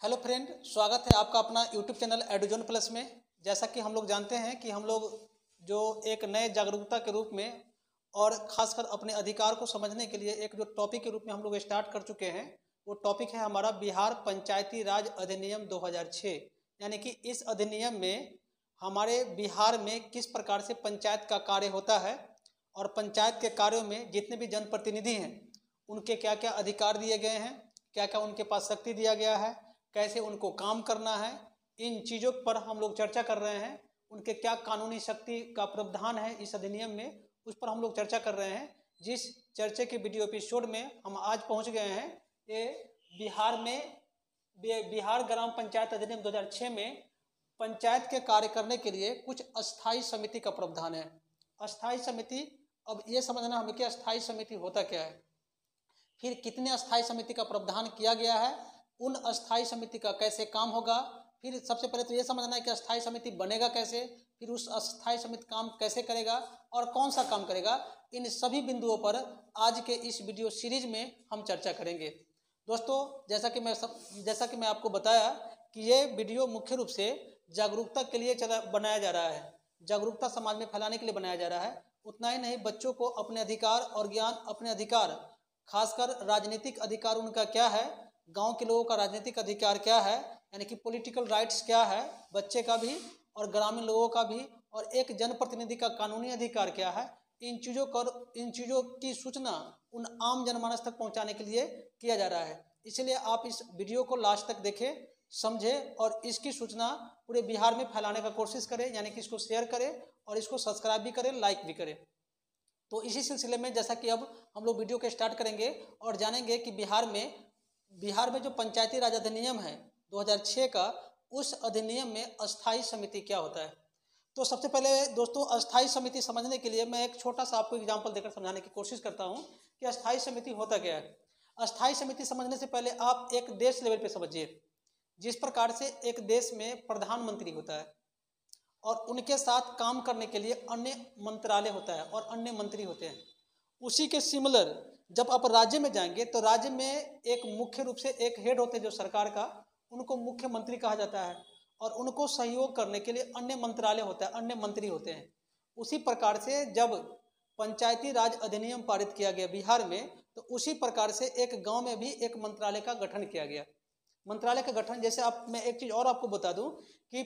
Hello friend, स्वागत है आपका अपना यूट्यूब चैनल एडुजोन प्लस में। जैसा कि हम लोग जानते हैं कि हम लोग जो एक नए जागरूकता के रूप में और ख़ासकर अपने अधिकार को समझने के लिए एक जो टॉपिक के रूप में हम लोग स्टार्ट कर चुके हैं, वो टॉपिक है हमारा बिहार पंचायती राज अधिनियम 2006। यानी कि इस अधिनियम में हमारे बिहार में किस प्रकार से पंचायत का कार्य होता है और पंचायत के कार्यों में जितने भी जनप्रतिनिधि हैं उनके क्या क्या अधिकार दिए गए हैं, क्या क्या उनके पास शक्ति दिया गया है, कैसे उनको काम करना है, इन चीज़ों पर हम लोग चर्चा कर रहे हैं। उनके क्या कानूनी शक्ति का प्रावधान है इस अधिनियम में, उस पर हम लोग चर्चा कर रहे हैं। जिस चर्चे के वीडियो एपिसोड में हम आज पहुंच गए हैं, ये बिहार ग्राम पंचायत अधिनियम 2006 में पंचायत के कार्य करने के लिए कुछ अस्थाई समिति का प्रावधान है। अस्थाई समिति, अब ये समझना हमें कि अस्थाई समिति होता क्या है, फिर कितने अस्थाई समिति का प्रावधान किया गया है, उन अस्थाई समिति का कैसे काम होगा। फिर सबसे पहले तो ये समझना है कि अस्थाई समिति बनेगा कैसे, फिर उस अस्थाई समिति काम कैसे करेगा और कौन सा काम करेगा। इन सभी बिंदुओं पर आज के इस वीडियो सीरीज में हम चर्चा करेंगे। दोस्तों, जैसा कि मैं आपको बताया कि ये वीडियो मुख्य रूप से जागरूकता के लिए बनाया जा रहा है, जागरूकता समाज में फैलाने के लिए बनाया जा रहा है। उतना ही नहीं, बच्चों को अपने अधिकार और ज्ञान, अपने अधिकार, खासकर राजनीतिक अधिकार उनका क्या है, गांव के लोगों का राजनीतिक अधिकार क्या है, यानी कि पॉलिटिकल राइट्स क्या है बच्चे का भी और ग्रामीण लोगों का भी, और एक जनप्रतिनिधि का कानूनी अधिकार क्या है, इन चीज़ों की सूचना उन आम जनमानस तक पहुंचाने के लिए किया जा रहा है। इसलिए आप इस वीडियो को लास्ट तक देखें, समझें और इसकी सूचना पूरे बिहार में फैलाने का कोशिश करें, यानी कि इसको शेयर करें और इसको सब्सक्राइब भी करें, लाइक भी करें। तो इसी सिलसिले में जैसा कि अब हम लोग वीडियो को स्टार्ट करेंगे और जानेंगे कि बिहार में जो पंचायती राज अधिनियम है 2006 का, उस अधिनियम में अस्थाई समिति क्या होता है। तो सबसे पहले दोस्तों, अस्थाई समिति समझने के लिए मैं एक छोटा सा आपको एग्जांपल देकर समझाने की कोशिश करता हूं कि अस्थाई समिति होता क्या है। अस्थाई समिति समझने से पहले आप एक देश लेवल पे समझिए। जिस प्रकार से एक देश में प्रधानमंत्री होता है और उनके साथ काम करने के लिए अन्य मंत्रालय होता है और अन्य मंत्री होते हैं, उसी के सिमिलर जब आप राज्य में जाएंगे तो राज्य में एक मुख्य रूप से एक हेड होते हैं जो सरकार का, उनको मुख्यमंत्री कहा जाता है और उनको सहयोग करने के लिए अन्य मंत्रालय होता है, अन्य मंत्री होते हैं। उसी प्रकार से जब पंचायती राज अधिनियम पारित किया गया बिहार में, तो उसी प्रकार से एक गांव में भी एक मंत्रालय का गठन किया गया। मंत्रालय का गठन, जैसे मैं एक चीज़ और आपको बता दूं कि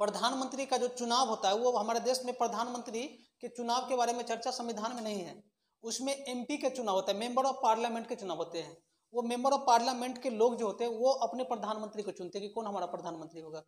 प्रधानमंत्री का जो चुनाव होता है, वो हमारे देश में प्रधानमंत्री के चुनाव के बारे में चर्चा संविधान में नहीं है। उसमें एमपी के चुनाव होता है, मेंबर ऑफ पार्लियामेंट के चुनाव होते हैं। वो मेंबर ऑफ पार्लियामेंट के लोग जो होते हैं वो अपने प्रधानमंत्री को चुनते हैं कि कौन हमारा प्रधानमंत्री होगा।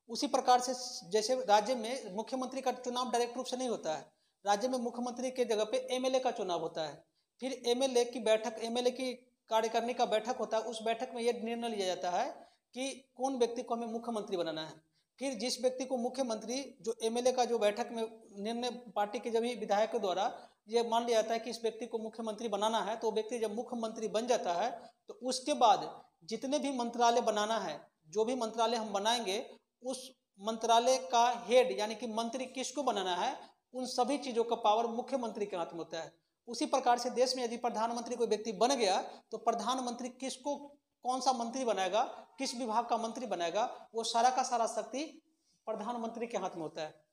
उसी प्रकार से जैसे राज्य में मुख्यमंत्री का चुनाव डायरेक्ट रूप से नहीं होता है, राज्य में मुख्यमंत्री के जगह पे एमएलए का चुनाव होता है। फिर एमएलए की कार्य करने का बैठक होता है। उस बैठक में यह निर्णय लिया जाता है कि कौन व्यक्ति को हमें मुख्यमंत्री बनाना है। फिर जिस व्यक्ति को मुख्यमंत्री, जो एमएलए का जो बैठक में निर्णय पार्टी के जब ही विधायकों द्वारा ये मान लिया जाता है कि इस व्यक्ति को मुख्यमंत्री बनाना है, तो व्यक्ति जब मुख्यमंत्री बन जाता है तो उसके बाद जितने भी मंत्रालय बनाना है, जो भी मंत्रालय हम बनाएंगे, उस मंत्रालय का हेड यानी कि मंत्री किसको बनाना है, उन सभी चीज़ों का पावर मुख्यमंत्री के हाथ में होता है। उसी प्रकार से देश में यदि प्रधानमंत्री कोई व्यक्ति बन गया तो प्रधानमंत्री किसको, कौन सा मंत्री बनाएगा, किस विभाग का मंत्री बनाएगा, वो सारा का सारा शक्ति प्रधानमंत्री के हाथ में होता है।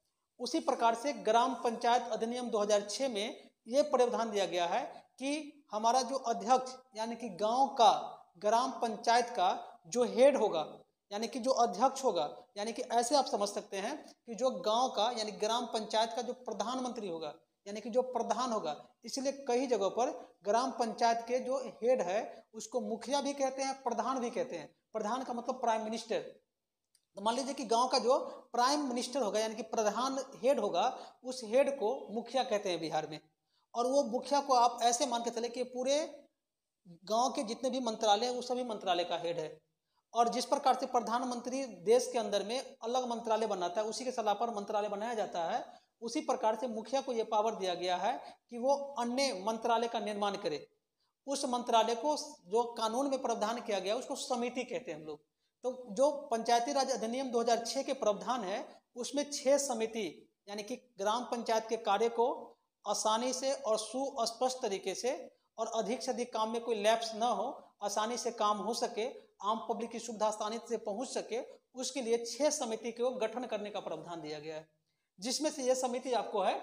उसी प्रकार से ग्राम पंचायत अधिनियम 2006 में ये प्रावधान दिया गया है कि हमारा जो अध्यक्ष यानी कि गांव का, ग्राम पंचायत का जो हेड होगा यानी कि जो अध्यक्ष होगा, यानी कि ऐसे आप समझ सकते हैं कि जो गांव का यानी ग्राम पंचायत का जो प्रधानमंत्री होगा यानी कि जो प्रधान होगा। इसलिए कई जगहों पर ग्राम पंचायत के जो हेड है उसको मुखिया भी कहते हैं, प्रधान भी कहते हैं। प्रधान का मतलब प्राइम मिनिस्टर। तो मान लीजिए कि गांव का जो प्राइम मिनिस्टर होगा यानी कि प्रधान हेड होगा, उस हेड को मुखिया कहते हैं बिहार में। और वो मुखिया को आप ऐसे मान के चले कि पूरे गांव के जितने भी मंत्रालय हैं वो सभी मंत्रालय का हेड है। और जिस प्रकार से प्रधानमंत्री देश के अंदर में अलग मंत्रालय बनाता है, उसी के सलाह पर मंत्रालय बनाया जाता है, उसी प्रकार से मुखिया को यह पावर दिया गया है कि वो अन्य मंत्रालय का निर्माण करे। उस मंत्रालय को जो कानून में प्रावधान किया गया उसको समिति कहते हैं हम लोग। तो जो पंचायती राज अधिनियम 2006 के प्रावधान है उसमें 6 समिति यानी कि ग्राम पंचायत के कार्य को आसानी से और सुस्पष्ट तरीके से और अधिक से अधिक काम में कोई लैप्स न हो आसानी से काम हो सके, आम पब्लिक की सुविधा आसानी से पहुंच सके, उसके लिए 6 समिति को गठन करने का प्रावधान दिया गया है। जिसमें से यह समिति आपको है,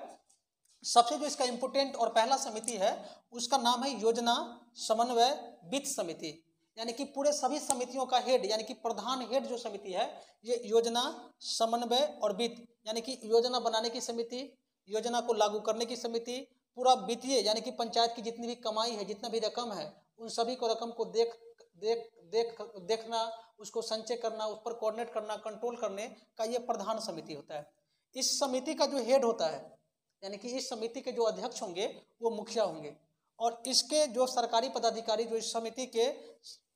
सबसे जो इसका इम्पोर्टेंट और पहला समिति है उसका नाम है योजना समन्वय वित्त समिति। यानी कि पूरे सभी समितियों का हेड, यानी कि प्रधान हेड जो समिति है, ये योजना समन्वय और वित्त, यानी कि योजना बनाने की समिति, योजना को लागू करने की समिति, पूरा वित्तीय यानी कि पंचायत की जितनी भी कमाई है, जितना भी रकम है, उन सभी को रकम को देखना, उसको संचय करना, उस पर कोऑर्डिनेट करना, कंट्रोल करने का ये प्रधान समिति होता है। इस समिति का जो हेड होता है, यानी कि इस समिति के जो अध्यक्ष होंगे वो मुखिया होंगे, और इसके जो सरकारी पदाधिकारी जो इस समिति के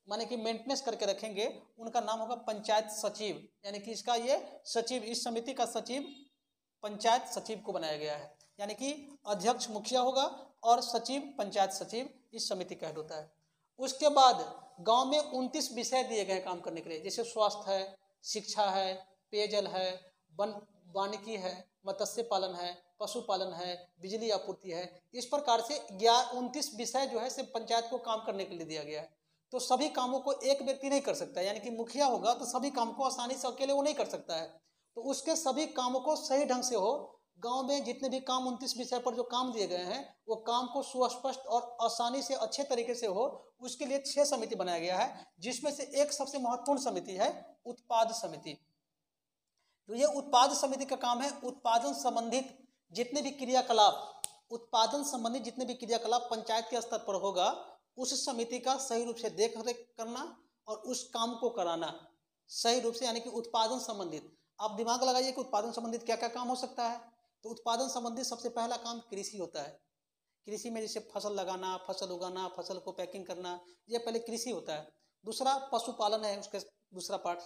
माने कि मेंटेनेंस करके रखेंगे, उनका नाम होगा पंचायत सचिव। यानी कि इसका ये सचिव, इस समिति का सचिव पंचायत सचिव को बनाया गया है। यानी कि अध्यक्ष मुखिया होगा और सचिव पंचायत सचिव इस समिति का हेड होता है। उसके बाद गांव में 29 विषय दिए गए काम करने के लिए, जैसे स्वास्थ्य है, शिक्षा है, पेयजल है, वानिकी है, मत्स्य पालन है, पशुपालन है, बिजली आपूर्ति है। इस प्रकार से 29 विषय जो है सिर्फ पंचायत को काम करने के लिए दिया गया है। तो सभी कामों को एक व्यक्ति नहीं कर सकता, यानी कि मुखिया होगा तो सभी काम को आसानी से अकेले वो नहीं कर सकता है। तो उसके सभी कामों को सही ढंग से हो, गांव में जितने भी काम 29 विषय पर जो काम दिए गए हैं वो काम को सुस्पष्ट और आसानी से अच्छे तरीके से हो, उसके लिए 6 समिति बनाया गया है। जिसमें से एक सबसे महत्वपूर्ण समिति है उत्पाद समिति। तो ये उत्पाद समिति का काम है उत्पादन संबंधित जितने भी क्रियाकलाप, उत्पादन संबंधित जितने भी क्रियाकलाप पंचायत के स्तर पर होगा, उस समिति का सही रूप से देख रेख करना और उस काम को कराना सही रूप से, यानी कि उत्पादन संबंधित। आप दिमाग लगाइए कि उत्पादन संबंधित क्या क्या काम हो सकता है। तो उत्पादन संबंधित सबसे पहला काम कृषि होता है। कृषि में जैसे फसल लगाना, फसल उगाना, फसल को पैकिंग करना, ये पहले कृषि होता है। दूसरा पशुपालन है, उसके दूसरा पार्ट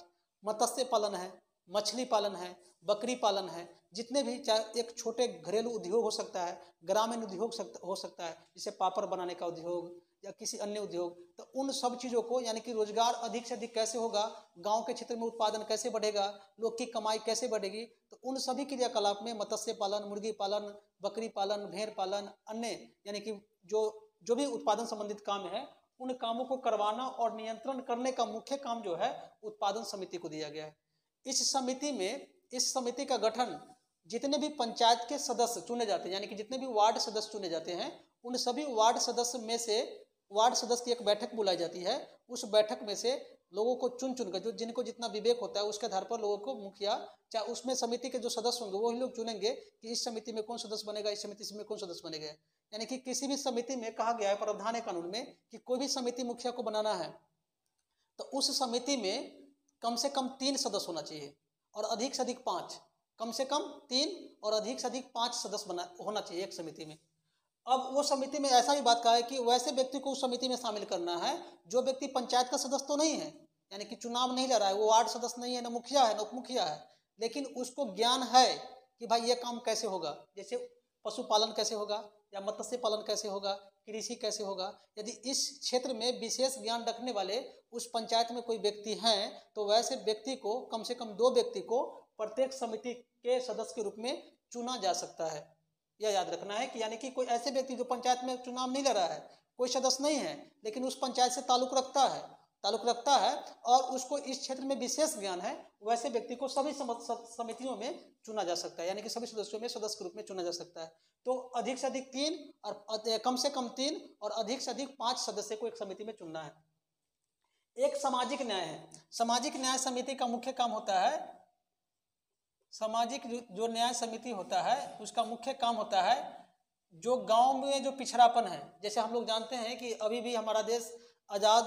मत्स्य पालन है, मछली पालन है, बकरी पालन है। जितने भी, चाहे एक छोटे घरेलू उद्योग हो सकता है, ग्रामीण उद्योग हो सकता है, जैसे पापड़ बनाने का उद्योग या किसी अन्य उद्योग, तो उन सब चीज़ों को, यानी कि रोजगार अधिक से अधिक कैसे होगा, गांव के क्षेत्र में उत्पादन कैसे बढ़ेगा, लोग की कमाई कैसे बढ़ेगी, तो उन सभी क्रियाकलाप में मत्स्य पालन, मुर्गी पालन, बकरी पालन, भेड़ पालन, अन्य यानी कि जो भी उत्पादन संबंधित काम है, उन कामों को करवाना और नियंत्रण करने का मुख्य काम जो है उत्पादन समिति को दिया गया है। इस समिति का गठन जितने भी पंचायत के सदस्य चुने जाते हैं, यानी कि जितने भी वार्ड सदस्य चुने जाते हैं, उन सभी वार्ड सदस्य में से वार्ड सदस्य की एक बैठक बुलाई जाती है। उस बैठक में से लोगों को चुन कर, जो जिनको जितना विवेक होता है उसके आधार पर लोगों को मुखिया, चाहे उसमें समिति के जो सदस्य होंगे वही लोग चुनेंगे कि इस समिति में कौन सदस्य बनेगा, इस समिति में कौन सदस्य बनेगा। यानी कि किसी भी समिति में कहा गया है प्रावधान है कानून में कि कोई भी समिति मुखिया को बनाना है तो उस समिति में कम से कम 3 सदस्य होना चाहिए और अधिक से अधिक 5, कम से कम 3 और अधिक से अधिक 5 सदस्य होना चाहिए एक समिति में। अब वो समिति में ऐसा भी बात कहा है कि वैसे व्यक्ति को उस समिति में शामिल करना है जो व्यक्ति पंचायत का सदस्य तो नहीं है, यानी कि चुनाव नहीं लड़ रहा है, वो वार्ड सदस्य नहीं है, न मुखिया है न उप मुखिया है, लेकिन उसको ज्ञान है कि भाई ये काम कैसे होगा, जैसे पशुपालन कैसे होगा या मत्स्य पालन कैसे होगा, कृषि कैसे होगा। यदि इस क्षेत्र में विशेष ज्ञान रखने वाले उस पंचायत में कोई व्यक्ति हैं तो वैसे व्यक्ति को, कम से कम 2 व्यक्ति को प्रत्येक समिति के सदस्य के रूप में चुना जा सकता है। यह याद रखना है कि यानी कि कोई ऐसे व्यक्ति जो पंचायत में चुनाव नहीं लड़ रहा है, कोई सदस्य नहीं है, लेकिन उस पंचायत से ताल्लुक रखता है और उसको इस क्षेत्र में विशेष ज्ञान है, वैसे व्यक्ति को सभी समितियों में चुना जा सकता है, यानी कि सभी सदस्यों में सदस्य के रूप में चुना जा सकता है। तो अधिक से अधिक 3 और कम से कम 3 और अधिक से अधिक 5 सदस्य को एक समिति में चुनना है। एक सामाजिक न्याय है। सामाजिक न्याय समिति का मुख्य काम होता है, सामाजिक जो न्याय समिति होता है उसका मुख्य काम होता है जो गांव में जो पिछड़ापन है। जैसे हम लोग जानते हैं कि अभी भी हमारा देश आज़ाद,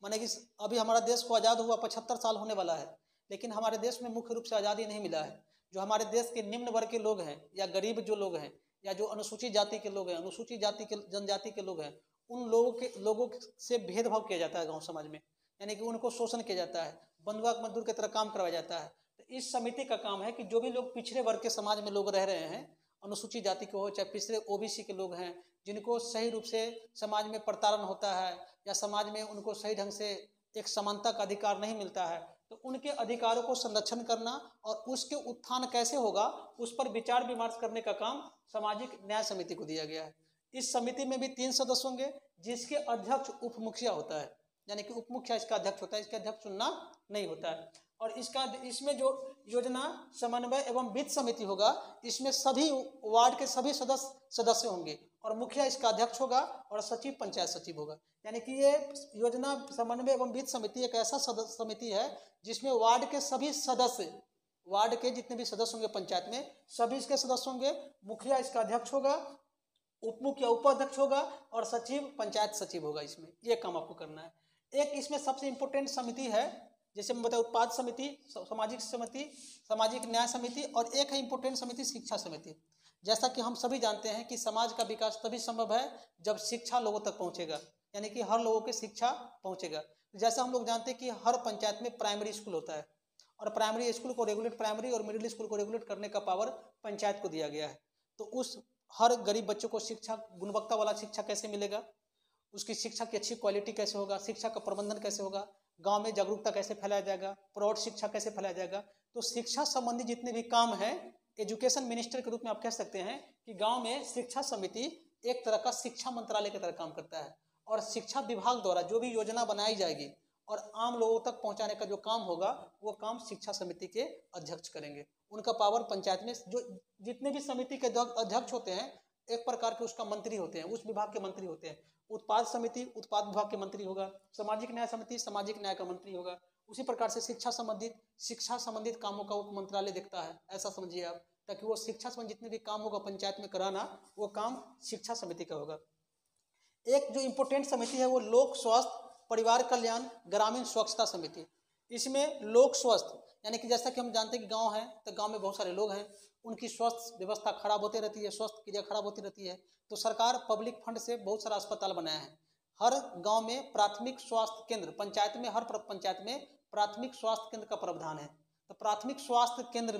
माने कि अभी हमारा देश को आज़ाद हुआ 75 साल होने वाला है, लेकिन हमारे देश में मुख्य रूप से आज़ादी नहीं मिला है। जो हमारे देश के निम्न वर्ग के लोग हैं या गरीब जो लोग हैं या जो अनुसूचित जाति के लोग हैं, अनुसूचित जाति के जनजाति के लोग हैं, उन लोगों से भेदभाव किया जाता है गाँव समाज में, यानी कि उनको शोषण किया जाता है, बंधुआ मजदूर की तरह काम करवाया जाता है। तो इस समिति का काम है कि जो भी लोग पिछड़े वर्ग के समाज में लोग रह रहे हैं, अनुसूचित जाति के हो चाहे पिछड़े ओबीसी के लोग हैं, जिनको सही रूप से समाज में प्रताड़न होता है या समाज में उनको सही ढंग से एक समानता का अधिकार नहीं मिलता है, तो उनके अधिकारों को संरक्षण करना और उसके उत्थान कैसे होगा उस पर विचार विमर्श करने का काम सामाजिक न्याय समिति को दिया गया है। इस समिति में भी 3 सदस्य होंगे जिसके अध्यक्ष उप मुखिया होता है, यानी कि उप मुखिया इसका अध्यक्ष होता है, इसका अध्यक्ष चुनना नहीं होता है। और इसमें जो योजना समन्वय एवं वित्त समिति होगा, इसमें सभी वार्ड के सभी सदस्य होंगे और मुखिया इसका अध्यक्ष होगा और सचिव पंचायत सचिव होगा। यानी कि ये योजना समन्वय एवं वित्त समिति एक ऐसा समिति है जिसमें वार्ड के सभी सदस्य, वार्ड के जितने भी सदस्य होंगे पंचायत में, सभी इसके सदस्य होंगे। मुखिया इसका अध्यक्ष होगा, उप मुखिया उपाध्यक्ष होगा और सचिव पंचायत सचिव होगा। इसमें ये काम आपको करना है। एक इसमें सबसे इंपॉर्टेंट समिति है, जैसे मैं बताया, उत्पाद समिति, सामाजिक समिति, सामाजिक न्याय समिति, और एक है इंपॉर्टेंट समिति शिक्षा समिति। जैसा कि हम सभी जानते हैं कि समाज का विकास तभी संभव है जब शिक्षा लोगों तक पहुंचेगा, यानी कि हर लोगों के शिक्षा पहुंचेगा। जैसा हम लोग जानते हैं कि हर पंचायत में प्राइमरी स्कूल होता है और प्राइमरी स्कूल को रेगुलेट, प्राइमरी और मिडिल स्कूल को रेगुलेट करने का पावर पंचायत को दिया गया है। तो उस हर गरीब बच्चों को शिक्षा, गुणवत्ता वाला शिक्षा कैसे मिलेगा, उसकी शिक्षा की अच्छी क्वालिटी कैसे होगा, शिक्षा का प्रबंधन कैसे होगा, गांव में जागरूकता कैसे फैलाया जाएगा, प्रौढ़ शिक्षा कैसे फैलाया जाएगा। तो शिक्षा संबंधी जितने भी काम हैं, एजुकेशन मिनिस्टर के रूप में आप कह सकते हैं कि गांव में शिक्षा समिति एक तरह का शिक्षा मंत्रालय की तरह काम करता है। और शिक्षा विभाग द्वारा जो भी योजना बनाई जाएगी और आम लोगों तक पहुंचाने का जो काम होगा, वो काम शिक्षा समिति के अध्यक्ष करेंगे। उनका पावर पंचायत में जो जितने भी समिति के अध्यक्ष होते हैं, एक प्रकार के उसका मंत्री होते हैं, उस विभाग के मंत्री होते हैं। उत्पाद समिति उत्पाद विभाग के मंत्री होगा, सामाजिक न्याय समिति सामाजिक न्याय का मंत्री होगा। उसी प्रकार से शिक्षा संबंधित कामों का उप मंत्रालय देखता है, ऐसा समझिए आप, ताकि वो शिक्षा संबंधी जितने भी काम होगा पंचायत में कराना, वो काम शिक्षा समिति का होगा। एक जो इम्पोर्टेंट समिति है वो लोक स्वास्थ्य परिवार कल्याण ग्रामीण स्वच्छता समिति। इसमें लोक स्वास्थ्य यानी कि जैसा कि हम जानते हैं कि गांव है तो गांव में बहुत सारे लोग हैं, उनकी स्वास्थ्य व्यवस्था खराब होती रहती है, स्वास्थ्य क्रिया खराब होती रहती है। तो सरकार पब्लिक फंड से बहुत सारा अस्पताल बनाया है। हर गांव में प्राथमिक स्वास्थ्य केंद्र, पंचायत में हर पंचायत में प्राथमिक स्वास्थ्य केंद्र का प्रावधान है। तो प्राथमिक स्वास्थ्य केंद्र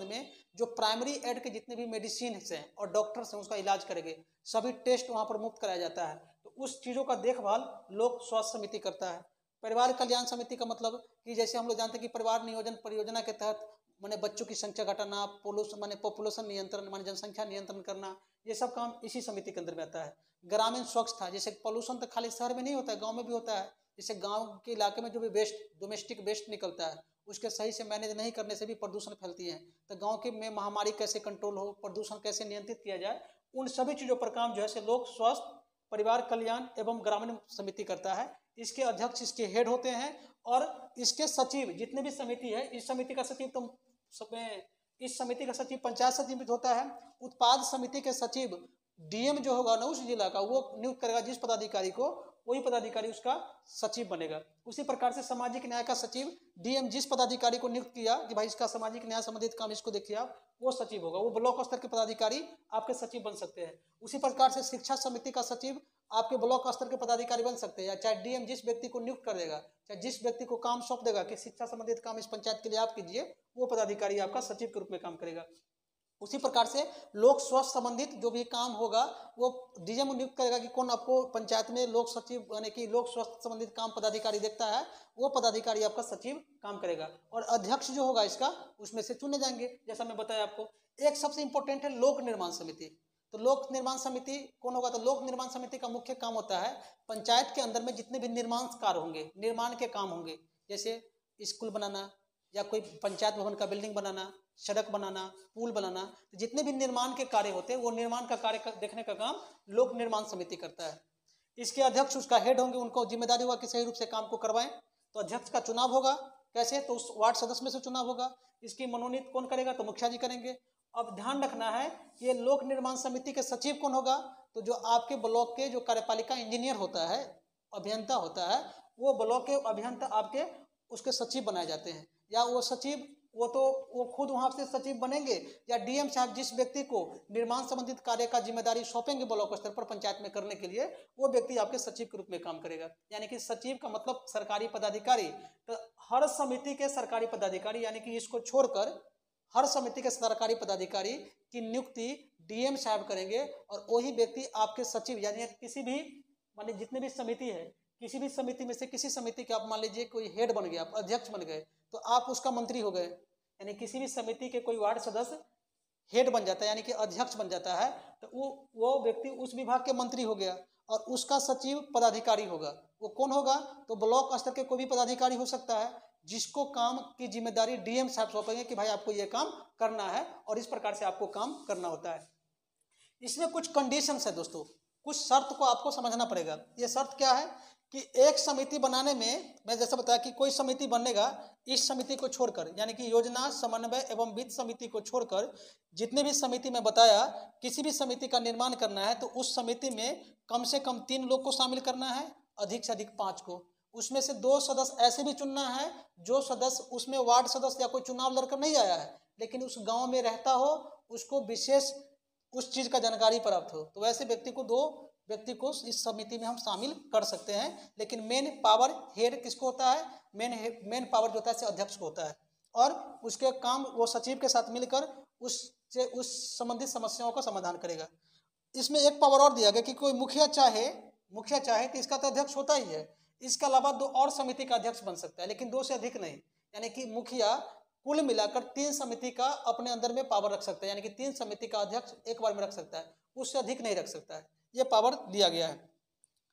में जो प्राइमरी एड के जितने भी मेडिसिन हैं और डॉक्टर्स हैं उसका इलाज करेंगे, सभी टेस्ट वहाँ पर मुफ्त कराया जाता है। तो उस चीज़ों का देखभाल लोक स्वास्थ्य समिति करता है। परिवार कल्याण समिति का मतलब कि जैसे हम लोग जानते हैं कि परिवार नियोजन परियोजना के तहत माने बच्चों की संख्या घटाना, पॉपुलेशन नियंत्रण माने जनसंख्या नियंत्रण करना, ये सब काम इसी समिति के अंदर में आता है। ग्रामीण स्वच्छता, जैसे पॉल्यूशन तो खाली शहर में नहीं होता है, गाँव में भी होता है। जैसे गाँव के इलाके में जो भी वेस्ट, डोमेस्टिक वेस्ट निकलता है, उसके सही से मैनेज नहीं करने से भी प्रदूषण फैलती है। तो गांव के में महामारी कैसे कंट्रोल हो, प्रदूषण कैसे नियंत्रित किया जाए, उन सभी चीज़ों पर काम जो है लोक स्वास्थ्य परिवार कल्याण एवं ग्रामीण समिति करता है। इसके अध्यक्ष इसके हेड होते हैं और इसके सचिव जितने भी समिति है, इस समिति का सचिव इस समिति का सचिव पंचायत सचिव होता है। उत्पाद समिति के सचिव डीएम जो होगा ना उस जिला का, वो नियुक्त करेगा जिस पदाधिकारी को, वही पदाधिकारी उसका सचिव बनेगा। उसी प्रकार से सामाजिक न्याय का सचिव डीएम जिस पदाधिकारी को नियुक्त किया कि भाई इसका सामाजिक न्याय संबंधित काम इसको देखिए आप, वो सचिव होगा। वो ब्लॉक स्तर के पदाधिकारी आपके सचिव बन सकते हैं। उसी प्रकार से शिक्षा समिति का सचिव आपके ब्लॉक स्तर के पदाधिकारी बन सकते हैं, या चाहे डीएम जिस व्यक्ति को नियुक्त कर देगा, चाहे जिस व्यक्ति को काम सौंप देगा कि शिक्षा संबंधित काम इस पंचायत के लिए आप कीजिए, वो पदाधिकारी आपका सचिव के रूप में काम करेगा। उसी प्रकार से लोक स्वास्थ्य संबंधित जो भी काम होगा वो डीएम नियुक्त करेगा कि कौन आपको पंचायत में लोक सचिव यानी कि लोक स्वास्थ्य संबंधित काम पदाधिकारी देखता है, वो पदाधिकारी आपका सचिव काम करेगा। और अध्यक्ष जो होगा इसका उसमें से चुने जाएंगे, जैसा मैं बताया आपको। एक सबसे इंपॉर्टेंट है लोक निर्माण समिति। तो लोक निर्माण समिति कौन होगा, तो लोक निर्माण समिति का मुख्य काम होता है पंचायत के अंदर में जितने भी निर्माण कार्य होंगे, निर्माण के काम होंगे, जैसे स्कूल बनाना या कोई पंचायत भवन का बिल्डिंग बनाना, सड़क बनाना, पुल बनाना, तो जितने भी निर्माण के कार्य होते हैं वो निर्माण का कार्य देखने का काम लोक निर्माण समिति करता है। इसके अध्यक्ष उसका हेड होंगे, उनको जिम्मेदारी होगा कि सही रूप से काम को करवाएं। तो अध्यक्ष का चुनाव होगा कैसे, तो उस वार्ड सदस्य में से चुनाव होगा। इसकी मनोनीत कौन करेगा, तो मुखिया जी करेंगे। अब ध्यान रखना है कि ये लोक निर्माण समिति के सचिव कौन होगा, तो जो आपके ब्लॉक के जो कार्यपालिका इंजीनियर होता है, अभियंता होता है, वो ब्लॉक के अभियंता आपके उसके सचिव बनाए जाते हैं। या वो सचिव वो खुद वहां से सचिव बनेंगे, या डीएम साहब जिस व्यक्ति को निर्माण संबंधित कार्य का जिम्मेदारी सौंपेंगे ब्लॉक स्तर पर पंचायत में करने के लिए, वो व्यक्ति आपके सचिव के रूप में काम करेगा। यानी कि सचिव का मतलब सरकारी पदाधिकारी। तो हर समिति के सरकारी पदाधिकारी यानी कि इसको छोड़कर हर समिति के सरकारी पदाधिकारी की नियुक्ति डीएम साहब करेंगे, और वही व्यक्ति आपके सचिव यानी किसी भी माने जितने भी समिति है, किसी भी समिति में से किसी समिति के आप मान लीजिए कोई हेड बन गया, आप अध्यक्ष बन गए, तो आप उसका मंत्री हो गए। यानी किसी भी समिति के कोई वार्ड सदस्य हेड बन जाता है यानी कि अध्यक्ष बन जाता है, तो वो व्यक्ति उस विभाग के मंत्री हो गया। और उसका सचिव पदाधिकारी होगा। वो कौन होगा? तो ब्लॉक स्तर के कोई भी पदाधिकारी हो सकता है, जिसको काम की जिम्मेदारी डीएम साहब सौंपेंगे कि भाई आपको ये काम करना है और इस प्रकार से आपको काम करना होता है। इसमें कुछ कंडीशंस है दोस्तों, कुछ शर्त को आपको समझना पड़ेगा। ये शर्त क्या है कि एक समिति बनाने में, मैं जैसे बताया कि कोई समिति बनेगा, इस समिति को छोड़कर, यानी कि योजना समन्वय एवं वित्त समिति को छोड़कर जितने भी समिति में बताया, किसी भी समिति का निर्माण करना है तो उस समिति में कम से कम 3 लोग को शामिल करना है, अधिक से अधिक 5 को। उसमें से 2 सदस्य ऐसे भी चुनना है जो सदस्य उसमें वार्ड सदस्य या कोई चुनाव लड़कर नहीं आया है, लेकिन उस गांव में रहता हो, उसको विशेष उस चीज का जानकारी प्राप्त हो, तो वैसे व्यक्ति को 2 व्यक्ति को इस समिति में हम शामिल कर सकते हैं। लेकिन मेन पावर हेड किसको होता है? मेन पावर जो होता है अध्यक्ष को होता है, और उसके काम वो सचिव के साथ मिलकर उस संबंधित समस्याओं का समाधान करेगा। इसमें एक पावर और दिया गया कि कोई मुखिया चाहे तो इसका तो अध्यक्ष होता ही है, इसके अलावा 2 और समिति का अध्यक्ष बन सकता है, लेकिन 2 से अधिक नहीं। यानी कि मुखिया कुल मिलाकर 3 समिति का अपने अंदर में पावर रख सकता है, यानी कि 3 समिति का अध्यक्ष एक बार में रख सकता है, उससे अधिक नहीं रख सकता है। ये पावर दिया गया है।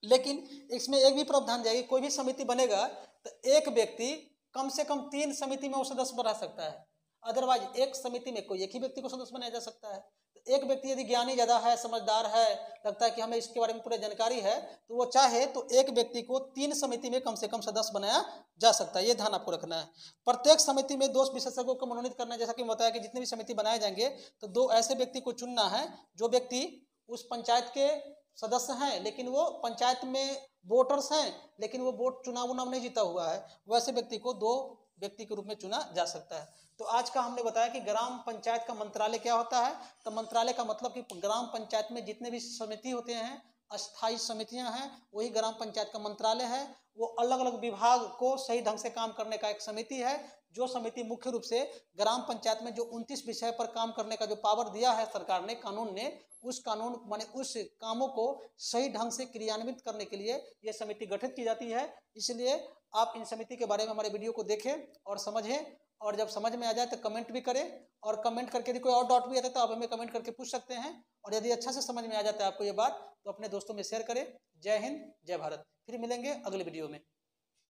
लेकिन इसमें एक भी प्रावधान जाएगी, कोई भी समिति बनेगा तो एक व्यक्ति कम से कम 3 समिति में वो सदस्य बना सकता है। अदरवाइज एक समिति में कोई एक ही व्यक्ति को सदस्य बनाया जा सकता है। तो एक व्यक्ति यदि ज्ञानी ज़्यादा है, समझदार है, लगता है कि हमें इसके बारे में पूरी जानकारी है, तो वो चाहे तो एक व्यक्ति को 3 समिति में कम से कम सदस्य बनाया जा सकता है। ये ध्यान आपको रखना है। प्रत्येक समिति में 2 विशेषज्ञों को मनोनीत करना है। जैसा कि बताया कि जितनी भी समिति बनाए जाएंगे तो 2 ऐसे व्यक्ति को चुनना है जो व्यक्ति उस पंचायत के सदस्य हैं, लेकिन वो पंचायत में वोटर्स हैं, लेकिन वो वोट चुनाव नहीं जीता हुआ है, वैसे व्यक्ति को 2 व्यक्ति के रूप में चुना जा सकता है। तो आज का हमने बताया कि ग्राम पंचायत का मंत्रालय क्या होता है। तो मंत्रालय का मतलब कि ग्राम पंचायत में जितने भी समिति होते हैं, अस्थायी समितियां हैं, वही ग्राम पंचायत का मंत्रालय है। वो अलग अलग विभाग को सही ढंग से काम करने का एक समिति है, जो समिति मुख्य रूप से ग्राम पंचायत में जो 29 विषय पर काम करने का जो पावर दिया है सरकार ने, कानून ने, उस कानून माने उस कामों को सही ढंग से क्रियान्वित करने के लिए ये समिति गठित की जाती है। इसलिए आप इन समिति के बारे में हमारे वीडियो को देखें और समझें, और जब समझ में आ जाए तो कमेंट भी करें, और कमेंट करके यदि कोई और डाउट भी आता है तो आप हमें कमेंट करके पूछ सकते हैं। और यदि अच्छा से समझ में आ जाता है आपको ये बात, तो अपने दोस्तों में शेयर करें। जय हिंद, जय भारत। फिर मिलेंगे अगले वीडियो में।